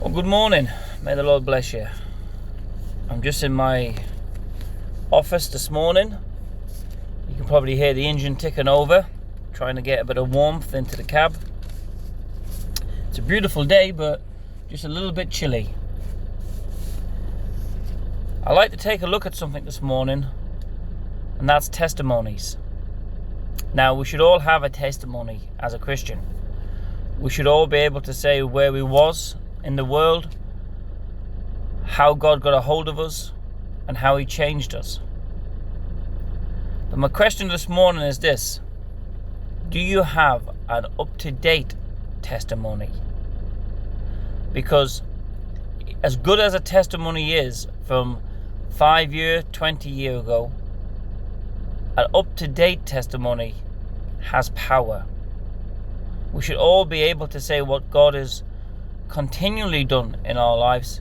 Well, good morning. May the Lord bless you. I'm just in my office this morning. You can probably hear the engine ticking over, trying to get a bit of warmth into the cab. It's a beautiful day, but just a little bit chilly. I like to take a look at something this morning, and that's testimonies. Now, we should all have a testimony as a Christian. We should all be able to say where we was in the world, how God got a hold of us, and how He changed us. But my question this morning is this: do you have an up-to-date testimony? Because as good as a testimony is from 5 years, 20 years ago, an up-to-date testimony has power. We should all be able to say what God has continually done in our lives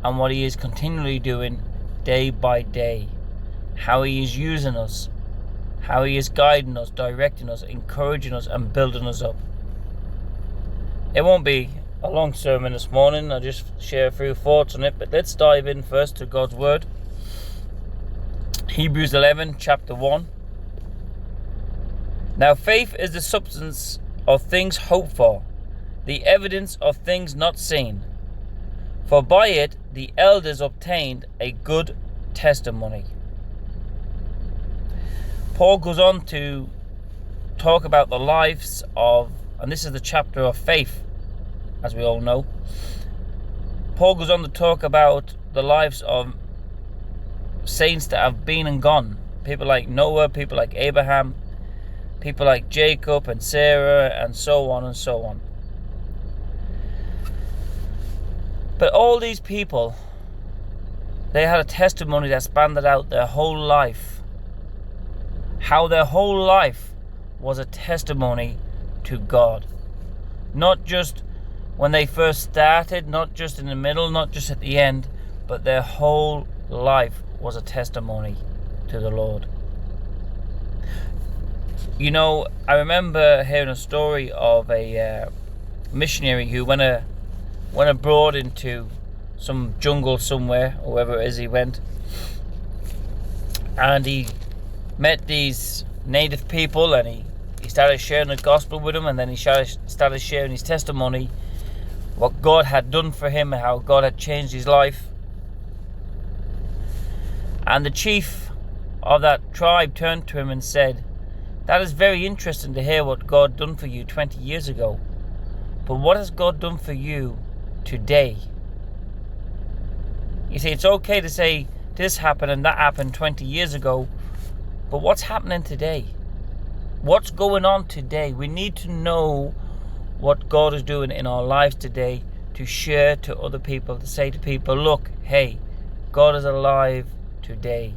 and what He is continually doing day by day. How He is using us, how He is guiding us, directing us, encouraging us and building us up. It won't be a long sermon this morning. I'll just share a few thoughts on it, but let's dive in first to God's Word. Hebrews 11, chapter 1. Now faith is the substance of things hoped for, the evidence of things not seen. For by it the elders obtained a good testimony. Paul goes on to talk about the lives of, and this is the chapter of faith, as we all know. Paul goes on to talk about the lives of saints that have been and gone. People like Noah, people like Abraham, people like Jacob and Sarah, and so on and so on. But all these people, they had a testimony that spanned out their whole life. How their whole life was a testimony to God. Not just when they first started, not just in the middle, not just at the end, but their whole life was a testimony to the Lord. You know, I remember hearing a story of a missionary who went abroad into some jungle somewhere, or wherever it is he went, and he met these native people, and he started sharing the gospel with them, and then he started sharing his testimony, what God had done for him and how God had changed his life. And the chief of that tribe turned to him and said, "That is very interesting to hear what God done for you 20 years ago. But what has God done for you today?" You see, it's okay to say this happened and that happened 20 years ago, but what's happening today? What's going on today? We need to know what God is doing in our lives today to share to other people, to say to people, look, hey, God is alive today.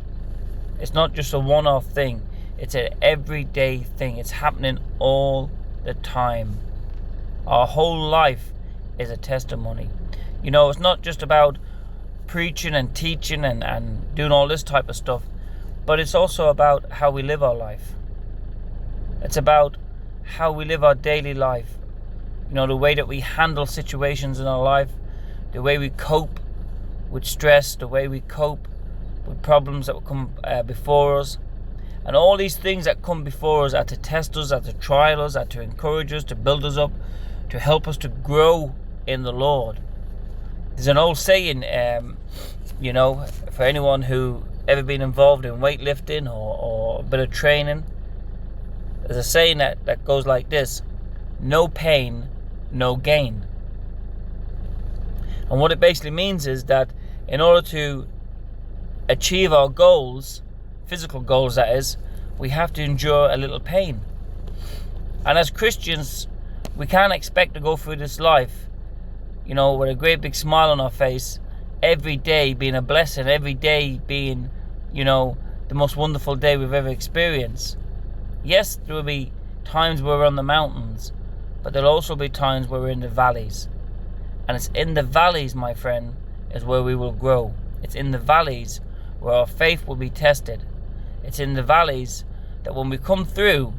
It's not just a one-off thing. It's an everyday thing. It's happening all the time. Our whole life is a testimony. You know, it's not just about preaching and teaching and doing all this type of stuff, but it's also about how we live our life. It's about how we live our daily life. You know, the way that we handle situations in our life, the way we cope with stress, the way we cope with problems that will come before us. And all these things that come before us are to test us, are to trial us, are to encourage us, to build us up, to help us to grow in the Lord. There's an old saying, you know, for anyone who ever been involved in weightlifting or a bit of training, there's a saying that goes like this: no pain, no gain. And what it basically means is that in order to achieve our goals, physical goals that is, we have to endure a little pain. And as Christians, we can't expect to go through this life, you know, with a great big smile on our face, every day being a blessing, every day being, you know, the most wonderful day we've ever experienced. Yes, there will be times where we're on the mountains, but there'll also be times where we're in the valleys. And it's in the valleys, my friend, is where we will grow. It's in the valleys where our faith will be tested. It's in the valleys that when we come through,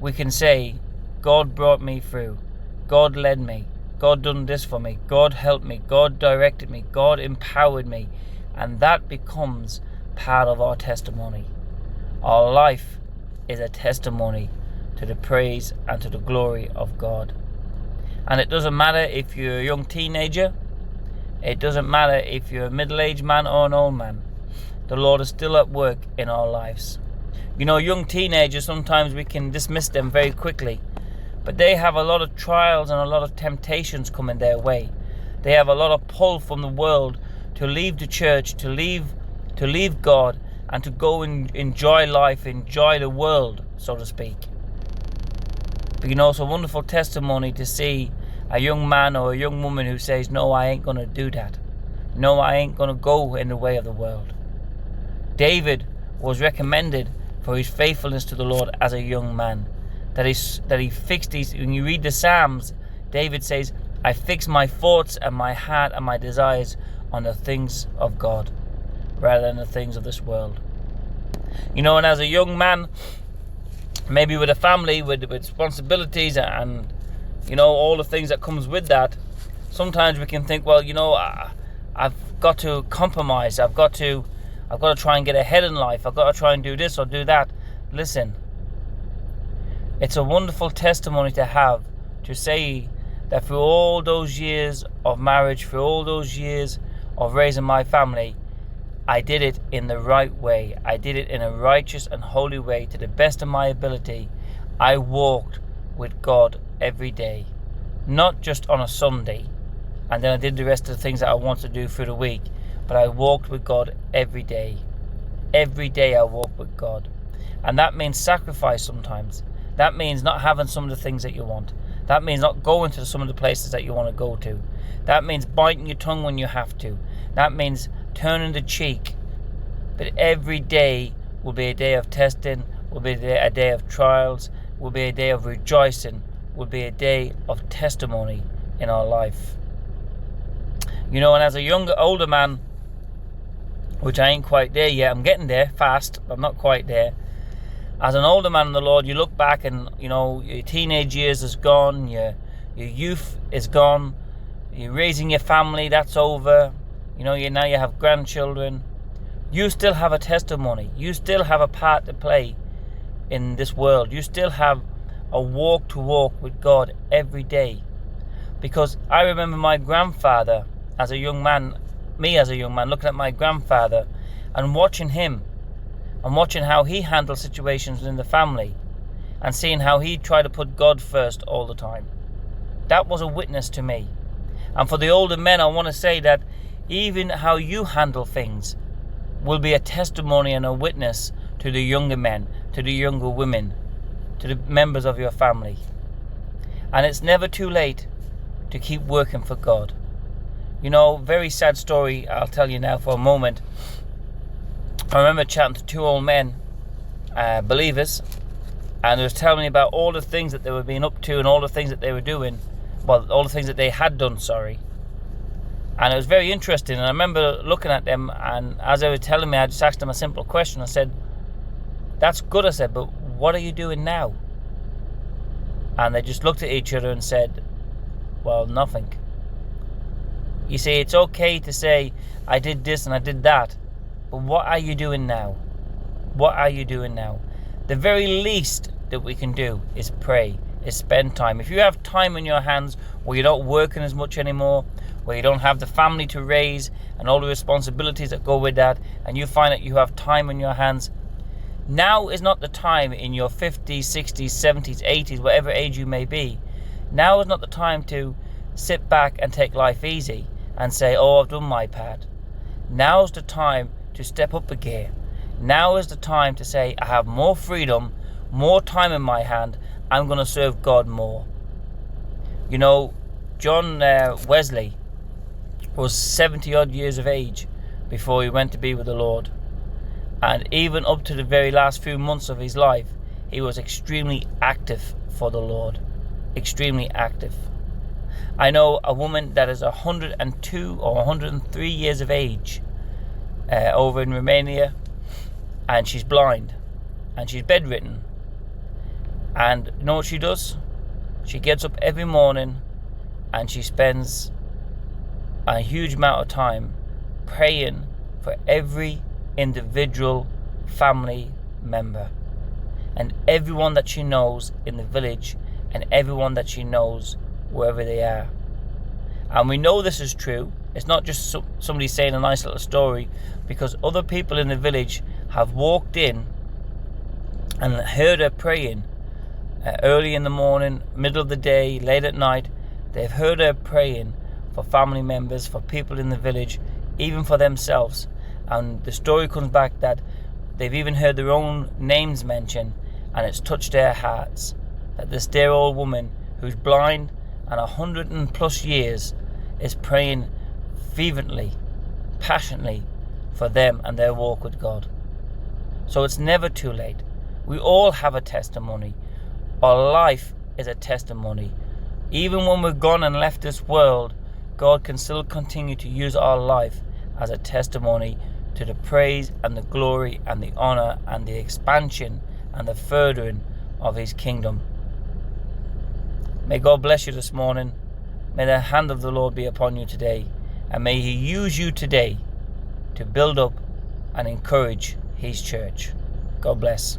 we can say, God brought me through. God led me. God done this for me. God helped me. God directed me. God empowered me. And that becomes part of our testimony. Our life is a testimony to the praise and to the glory of God. And it doesn't matter if you're a young teenager. It doesn't matter if you're a middle-aged man or an old man. The Lord is still at work in our lives. You know, young teenagers, sometimes we can dismiss them very quickly. But they have a lot of trials and a lot of temptations coming their way. They have a lot of pull from the world to leave the church, to leave God, and to go and enjoy life, enjoy the world, so to speak. But you know, it's a wonderful testimony to see a young man or a young woman who says, no, I ain't going to do that. No, I ain't going to go in the way of the world. David was recommended for his faithfulness to the Lord as a young man. That he fixed these. When you read the Psalms, David says, I fix my thoughts and my heart and my desires on the things of God rather than the things of this world. You know, and as a young man, maybe with a family, with responsibilities and, you know, all the things that comes with that, sometimes we can think, well, you know, I've got to compromise. I've got to try and get ahead in life. I've got to try and do this or do that. Listen. It's a wonderful testimony to have, to say that through all those years of marriage, through all those years of raising my family, I did it in the right way. I did it in a righteous and holy way to the best of my ability. I walked with God every day, not just on a Sunday, and then I did the rest of the things that I wanted to do through the week, but I walked with God every day. Every day I walked with God. And that means sacrifice sometimes. That means not having some of the things that you want. That means not going to some of the places that you want to go to. That means biting your tongue when you have to. That means turning the cheek. But every day will be a day of testing, will be a day of trials, will be a day of rejoicing, will be a day of testimony in our life. You know, and as a older man, which I ain't quite there yet, I'm getting there fast, but I'm not quite there. As an older man in the Lord, you look back and, you know, your teenage years is gone, your youth is gone, you're raising your family, that's over. You know, now you have grandchildren. You still have a testimony. You still have a part to play in this world. You still have a walk to walk with God every day. Because I remember my grandfather as a young man, looking at my grandfather and watching him. And watching how he handled situations in the family and seeing how he tried to put God first all the time. That was a witness to me. And for the older men, I want to say that even how you handle things will be a testimony and a witness to the younger men, to the younger women, to the members of your family. And it's never too late to keep working for God. You know, very sad story I'll tell you now for a moment. I remember chatting to two old men, believers, and they was telling me about all the things that they were being up to and all the things that they were doing. Well, all the things that they had done, sorry. And it was very interesting. And I remember looking at them, and as they were telling me, I just asked them a simple question. I said, that's good, I said, but what are you doing now? And they just looked at each other and said, well, nothing. You see, it's okay to say, I did this and I did that. But what are you doing now? What are you doing now? The very least that we can do is pray, is spend time. If you have time in your hands where you're not working as much anymore, where you don't have the family to raise and all the responsibilities that go with that, and you find that you have time in your hands, now is not the time in your 50s, 60s, 70s, 80s, whatever age you may be. Now is not the time to sit back and take life easy and say, oh, I've done my part. Now's the time to step up a gear. Now is the time to say, I have more freedom, more time in my hand, I'm going to serve God more. You know, John Wesley was 70 odd years of age before he went to be with the Lord. And even up to the very last few months of his life, he was extremely active for the Lord. Extremely active. I know a woman that is 102 or 103 years of age over in Romania, and she's blind and she's bedridden. And you know what she does? She gets up every morning and she spends a huge amount of time praying for every individual family member and everyone that she knows in the village and everyone that she knows wherever they are. And we know this is true. It's not just somebody saying a nice little story, because other people in the village have walked in and heard her praying early in the morning, middle of the day, late at night. They've heard her praying for family members, for people in the village, even for themselves. And the story comes back that they've even heard their own names mentioned, and it's touched their hearts that this dear old woman who's blind and 100+ years is praying fervently, passionately for them and their walk with God. So it's never too late. We all have a testimony. Our life is a testimony. Even when we're gone and left this world, God can still continue to use our life as a testimony to the praise and the glory and the honor and the expansion and the furthering of His kingdom. May God bless you this morning. May the hand of the Lord be upon you today, and may He use you today to build up and encourage His church. God bless.